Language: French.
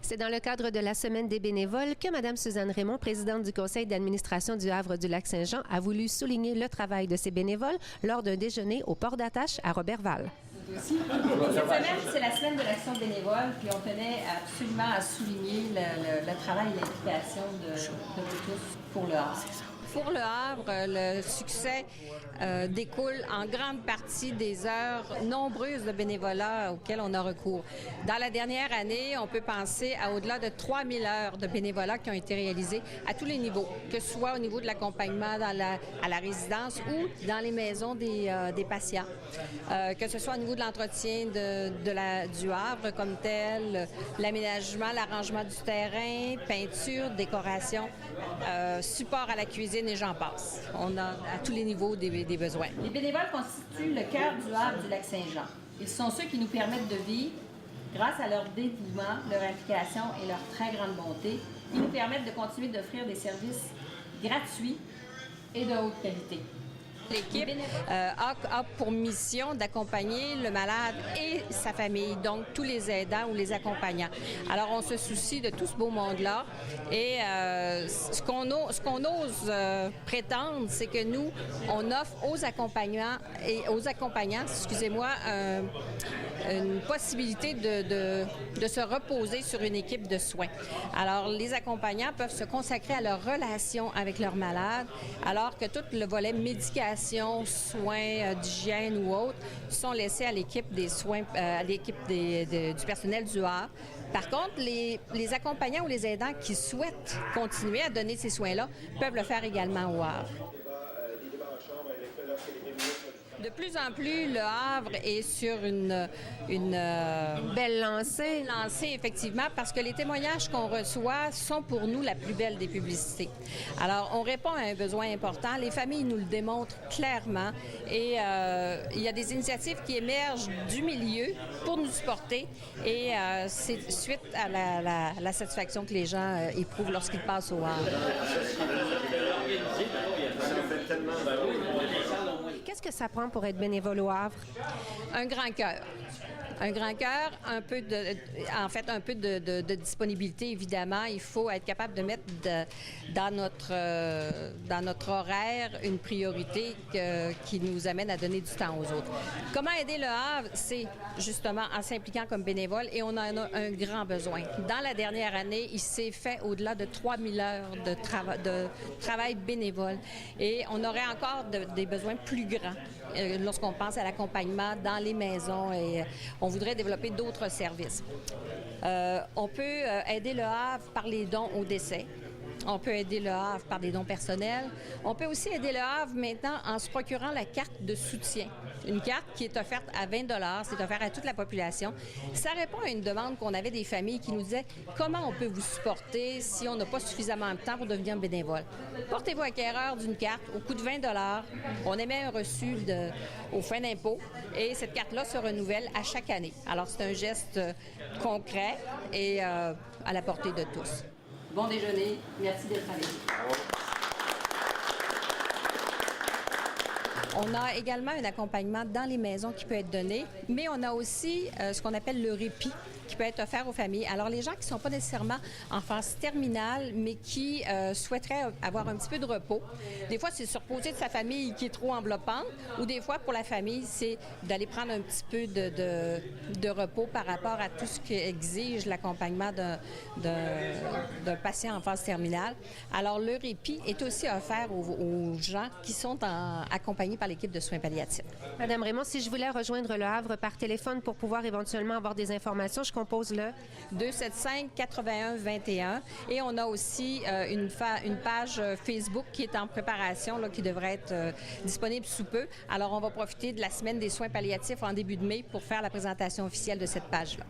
C'est dans le cadre de la Semaine des bénévoles que Mme Suzanne Raymond, présidente du conseil d'administration du Havre-du-Lac-Saint-Jean, a voulu souligner le travail de ces bénévoles lors d'un déjeuner au port d'attache à Robertval. Cette semaine, c'est la semaine de l'action bénévole, puis on tenait absolument à souligner le travail et l'implication de vous tous pour le Havre. Pour le Havre, le succès découle en grande partie des heures nombreuses de bénévolat auxquelles on a recours. Dans la dernière année, on peut penser à au-delà de 3000 heures de bénévolat qui ont été réalisées à tous les niveaux, que ce soit au niveau de l'accompagnement à la résidence ou dans les maisons des patients, que ce soit au niveau de l'entretien du Havre comme tel, l'aménagement, l'arrangement du terrain, peinture, décoration, support à la cuisine et j'en passe. On a à tous les niveaux des besoins. Les bénévoles constituent le cœur du Havre du Lac-Saint-Jean. Ils sont ceux qui nous permettent de vivre grâce à leur dévouement, leur implication et leur très grande bonté. Ils nous permettent de continuer d'offrir des services gratuits et de haute qualité. L'équipe a pour mission d'accompagner le malade et sa famille, donc tous les aidants ou les accompagnants. Alors, on se soucie de tout ce beau monde-là et ce qu'on ose prétendre, c'est que nous, on offre aux accompagnants, une possibilité de se reposer sur une équipe de soins. Alors, les accompagnants peuvent se consacrer à leur relation avec leurs malades, alors que tout le volet médication, soins, d'hygiène ou autres sont laissés à l'équipe des soins, à l'équipe du personnel du Havre. Par contre, les accompagnants ou les aidants qui souhaitent continuer à donner ces soins-là peuvent le faire également au Havre. De plus en plus, le Havre est sur une belle lancée. Effectivement, parce que les témoignages qu'on reçoit sont pour nous la plus belle des publicités. Alors, on répond à un besoin important. Les familles nous le démontrent clairement et il y a des initiatives qui émergent du milieu pour nous supporter et c'est suite à la satisfaction que les gens éprouvent lorsqu'ils passent au Havre. Qu'est-ce que ça prend pour être bénévole au Havre? Un grand cœur. Un grand cœur, un peu de disponibilité, évidemment. Il faut être capable de mettre dans notre horaire une priorité qui nous amène à donner du temps aux autres. Comment aider le Havre? C'est justement en s'impliquant comme bénévole et on en a un grand besoin. Dans la dernière année, il s'est fait au-delà de 3000 heures de travail bénévole et on aurait encore des besoins plus grands lorsqu'on pense à l'accompagnement dans les maisons et on voudrait développer d'autres services. On peut aider le Havre par les dons au décès. On peut aider le Havre par des dons personnels. On peut aussi aider le Havre maintenant en se procurant la carte de soutien. Une carte qui est offerte à 20 $, c'est offert à toute la population. Ça répond à une demande qu'on avait des familles qui nous disaient comment on peut vous supporter si on n'a pas suffisamment de temps pour devenir bénévole. Portez-vous acquéreur d'une carte au coût de 20 $. On émet un reçu aux fins d'impôt et cette carte-là se renouvelle à chaque année. Alors, c'est un geste concret et à la portée de tous. Bon déjeuner. Merci d'être avec nous. On a également un accompagnement dans les maisons qui peut être donné, mais on a aussi ce qu'on appelle le répit qui peut être offert aux familles. Alors, les gens qui ne sont pas nécessairement en phase terminale, mais qui souhaiteraient avoir un petit peu de repos, des fois, c'est se reposer de sa famille qui est trop enveloppante, ou des fois, pour la famille, c'est d'aller prendre un petit peu de repos par rapport à tout ce qu'exige l'accompagnement d'un patient en phase terminale. Alors, le répit est aussi offert aux gens qui sont accompagnés par l'équipe de soins palliatifs. Madame Raymond, si je voulais rejoindre le Havre par téléphone pour pouvoir éventuellement avoir des informations, je compose le 275-81-21 et on a aussi une page Facebook qui est en préparation, là, qui devrait être disponible sous peu. Alors, on va profiter de la semaine des soins palliatifs en début de mai pour faire la présentation officielle de cette page-là.